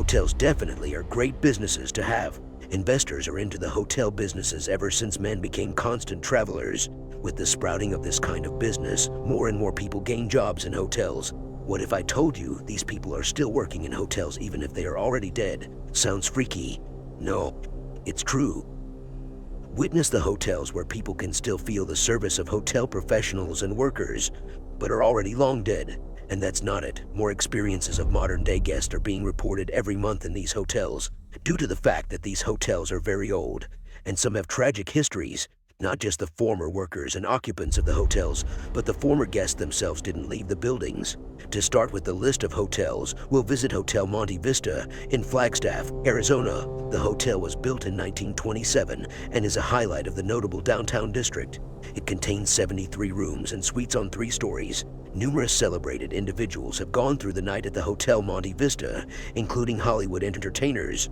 Hotels definitely are great businesses to have. Investors are into the hotel businesses ever since men became constant travelers. With the sprouting of this kind of business, more and more people gain jobs in hotels. What if I told you these people are still working in hotels even if they are already dead? Sounds freaky. No, it's true. Witness the hotels where people can still feel the service of hotel professionals and workers, but are already long dead. And that's not it. More experiences of modern-day guests are being reported every month in these hotels, due to the fact that these hotels are very old, and some have tragic histories. Not just the former workers and occupants of the hotels, but the former guests themselves didn't leave the buildings. To start with the list of hotels, we'll visit Hotel Monte Vista in Flagstaff, Arizona. The hotel was built in 1927 and is a highlight of the notable downtown district. It contains 73 rooms and suites on 3 stories. Numerous celebrated individuals have gone through the night at the Hotel Monte Vista, including Hollywood entertainers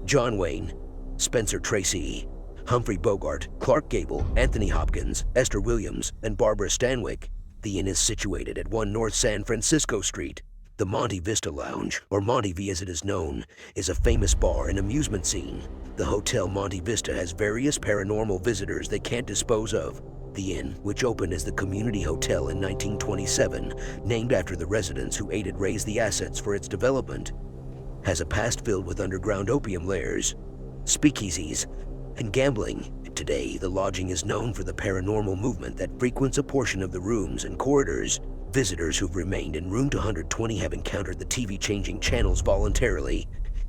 John Wayne, Spencer Tracy, Humphrey Bogart, Clark Gable, Anthony Hopkins, Esther Williams, and Barbara Stanwyck. The inn is situated at 1 North San Francisco Street. The Monte Vista Lounge, or Monte V as it is known, is a famous bar and amusement scene. The Hotel Monte Vista has various paranormal visitors they can't dispose of. The inn, which opened as the Community Hotel in 1927, named after the residents who aided raise the assets for its development, has a past filled with underground opium lairs, speakeasies, and gambling. Today, the lodging is known for the paranormal movement that frequents a portion of the rooms and corridors. Visitors who've remained in room 220 have encountered the TV changing channels voluntarily,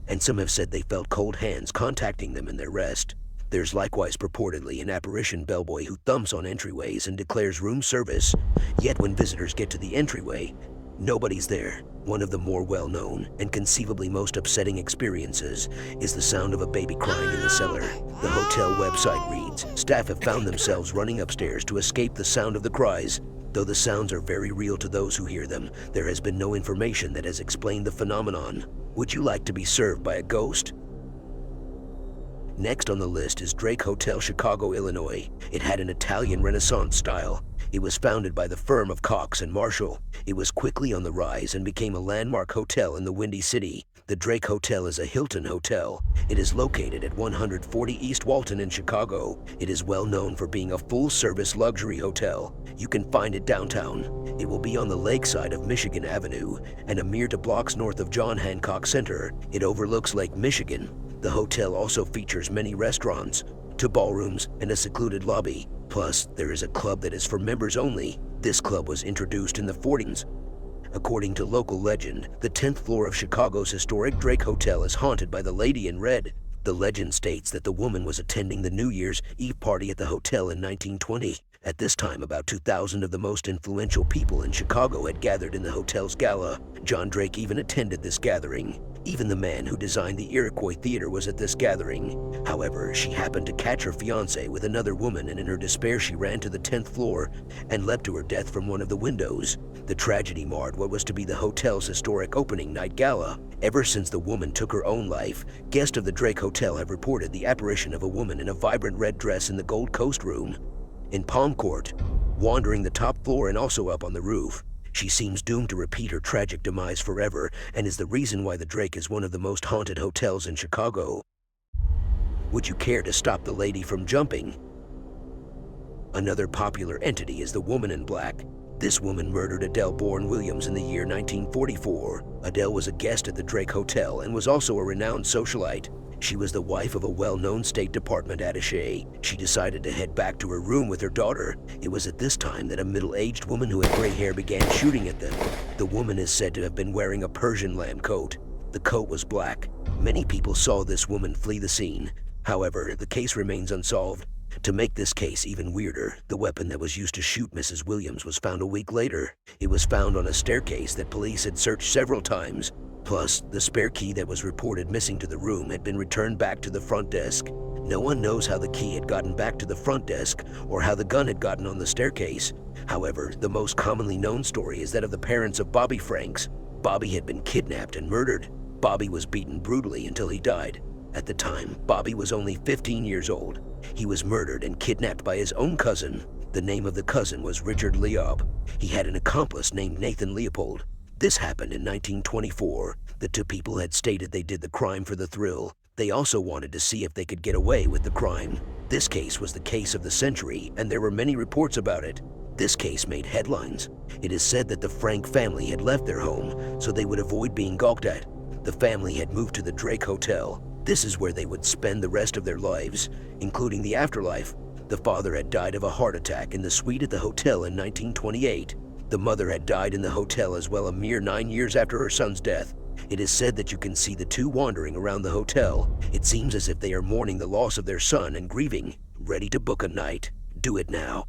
and some have said they felt cold hands contacting them in their rest. There's likewise purportedly an apparition bellboy who thumps on entryways and declares room service, yet when visitors get to the entryway, nobody's there. One of the more well-known and conceivably most upsetting experiences is the sound of a baby crying in the cellar. The hotel website reads, staff have found themselves running upstairs to escape the sound of the cries. Though the sounds are very real to those who hear them, there has been no information that has explained the phenomenon. Would you like to be served by a ghost? Next on the list is Drake Hotel, Chicago, Illinois. It had an Italian Renaissance style. It was founded by the firm of Cox and Marshall. It was quickly on the rise and became a landmark hotel in the Windy City. The Drake Hotel is a Hilton hotel. It is located at 140 East Walton in Chicago. It is well known for being a full-service luxury hotel. You can find it downtown. It will be on the lakeside of Michigan Avenue and a mere 2 blocks north of John Hancock Center. It overlooks Lake Michigan. The hotel also features many restaurants, 2 ballrooms, and a secluded lobby. Plus, there is a club that is for members only. This club was introduced in the 40s. According to local legend, the 10th floor of Chicago's historic Drake Hotel is haunted by the Lady in Red. The legend states that the woman was attending the New Year's Eve party at the hotel in 1920. At this time, about 2,000 of the most influential people in Chicago had gathered in the hotel's gala. John Drake even attended this gathering. Even the man who designed the Iroquois Theater was at this gathering. However, she happened to catch her fiancé with another woman, and in her despair she ran to the 10th floor and leapt to her death from one of the windows. The tragedy marred what was to be the hotel's historic opening night gala. Ever since the woman took her own life, guests of the Drake Hotel have reported the apparition of a woman in a vibrant red dress in the Gold Coast room in Palm Court, wandering the top floor and also up on the roof. She seems doomed to repeat her tragic demise forever and is the reason why the Drake is one of the most haunted hotels in Chicago. Would you care to stop the lady from jumping? Another popular entity is the Woman in Black. This woman murdered Adele Bourne Williams in the year 1944. Adele was a guest at the Drake Hotel and was also a renowned socialite. She was the wife of a well-known State Department attaché. She decided to head back to her room with her daughter. It was at this time that a middle-aged woman who had gray hair began shooting at them. The woman is said to have been wearing a Persian lamb coat. The coat was black. Many people saw this woman flee the scene. However, the case remains unsolved. To make this case even weirder, the weapon that was used to shoot Mrs. Williams was found a week later. It was found on a staircase that police had searched several times. Plus, the spare key that was reported missing to the room had been returned back to the front desk. No one knows how the key had gotten back to the front desk or how the gun had gotten on the staircase. However, the most commonly known story is that of the parents of Bobby Franks. Bobby had been kidnapped and murdered. Bobby was beaten brutally until he died. At the time, Bobby was only 15 years old. He was murdered and kidnapped by his own cousin. The name of the cousin was Richard Leob. He had an accomplice named Nathan Leopold. This happened in 1924. The two people had stated they did the crime for the thrill. They also wanted to see if they could get away with the crime. This case was the case of the century, and there were many reports about it. This case made headlines. It is said that the Frank family had left their home so they would avoid being gawked at. The family had moved to the Drake Hotel. This is where they would spend the rest of their lives, including the afterlife. The father had died of a heart attack in the suite at the hotel in 1928. The mother had died in the hotel as well a mere 9 years after her son's death. It is said that you can see the two wandering around the hotel. It seems as if they are mourning the loss of their son and grieving, ready to book a night. Do it now.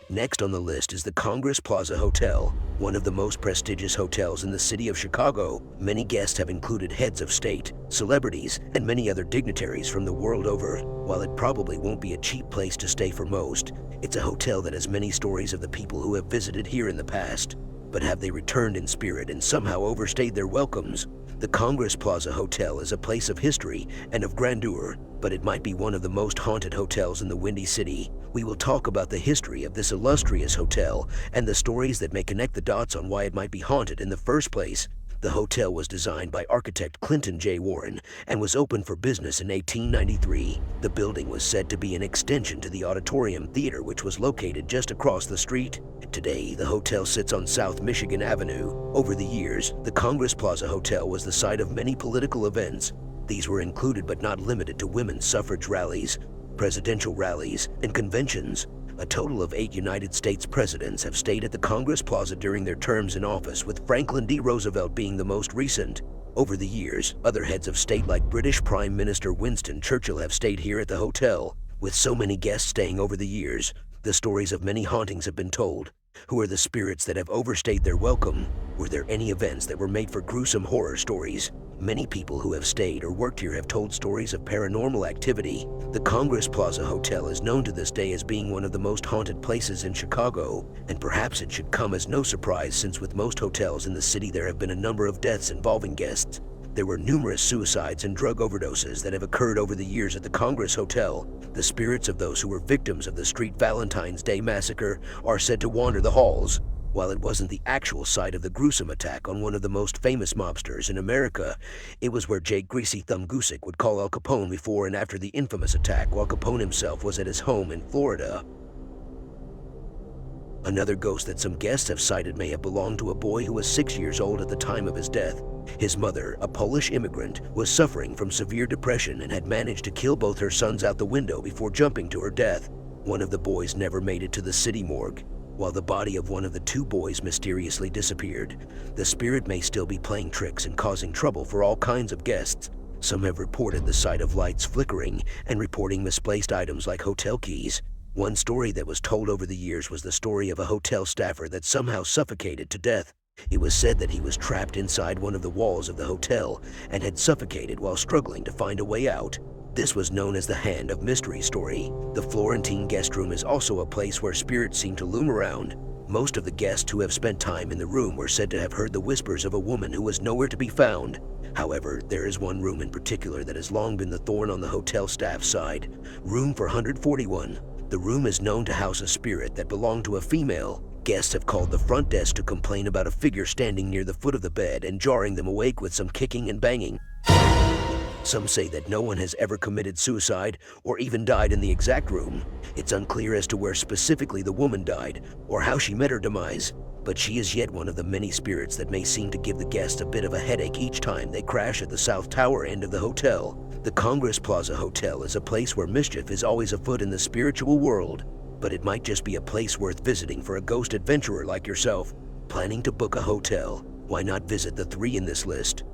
Next on the list is the Congress Plaza Hotel, one of the most prestigious hotels in the city of Chicago. Many guests have included heads of state, celebrities, and many other dignitaries from the world over. While it probably won't be a cheap place to stay for most, it's a hotel that has many stories of the people who have visited here in the past. But have they returned in spirit and somehow overstayed their welcomes? The Congress Plaza Hotel is a place of history and of grandeur, but it might be one of the most haunted hotels in the Windy City. We will talk about the history of this illustrious hotel and the stories that may connect the dots on why it might be haunted in the first place. The hotel was designed by architect Clinton J. Warren and was opened for business in 1893. The building was said to be an extension to the Auditorium Theater, which was located just across the street. Today, the hotel sits on South Michigan Avenue. Over the years, the Congress Plaza Hotel was the site of many political events. These were included but not limited to women's suffrage rallies, presidential rallies, and conventions. A total of 8 United States presidents have stayed at the Congress Plaza during their terms in office, with Franklin D. Roosevelt being the most recent. Over the years, other heads of state like British Prime Minister Winston Churchill have stayed here at the hotel. With so many guests staying over the years, the stories of many hauntings have been told. Who are the spirits that have overstayed their welcome? Were there any events that were made for gruesome horror stories? Many people who have stayed or worked here have told stories of paranormal activity. The Congress Plaza Hotel is known to this day as being one of the most haunted places in Chicago, and perhaps it should come as no surprise, since with most hotels in the city there have been a number of deaths involving guests. There were numerous suicides and drug overdoses that have occurred over the years at the Congress Hotel. The spirits of those who were victims of the Street Valentine's Day massacre are said to wander the halls. While it wasn't the actual site of the gruesome attack on one of the most famous mobsters in America, it was where Jake Greasy Thumb Gusick would call Al Capone before and after the infamous attack while Capone himself was at his home in Florida. Another ghost that some guests have cited may have belonged to a boy who was 6 years old at the time of his death. His mother, a Polish immigrant, was suffering from severe depression and had managed to kill both her sons out the window before jumping to her death. One of the boys never made it to the city morgue. While the body of one of the two boys mysteriously disappeared, the spirit may still be playing tricks and causing trouble for all kinds of guests. Some have reported the sight of lights flickering and reporting misplaced items like hotel keys. One story that was told over the years was the story of a hotel staffer that somehow suffocated to death. It was said that he was trapped inside one of the walls of the hotel and had suffocated while struggling to find a way out. This was known as the Hand of Mystery story. The Florentine guest room is also a place where spirits seem to loom around. Most of the guests who have spent time in the room were said to have heard the whispers of a woman who was nowhere to be found. However, there is one room in particular that has long been the thorn on the hotel staff's side. Room 441. The room is known to house a spirit that belonged to a female. Guests have called the front desk to complain about a figure standing near the foot of the bed and jarring them awake with some kicking and banging. Some say that no one has ever committed suicide or even died in the exact room. It's unclear as to where specifically the woman died or how she met her demise, but she is yet one of the many spirits that may seem to give the guests a bit of a headache each time they crash at the South Tower end of the hotel. The Congress Plaza Hotel is a place where mischief is always afoot in the spiritual world, but it might just be a place worth visiting for a ghost adventurer like yourself. Planning to book a hotel? Why not visit the 3 in this list?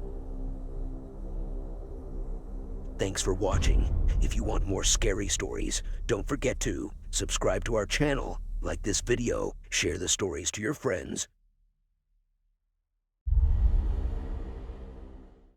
Thanks for watching. If you want more scary stories, don't forget to subscribe to our channel, like this video, share the stories to your friends,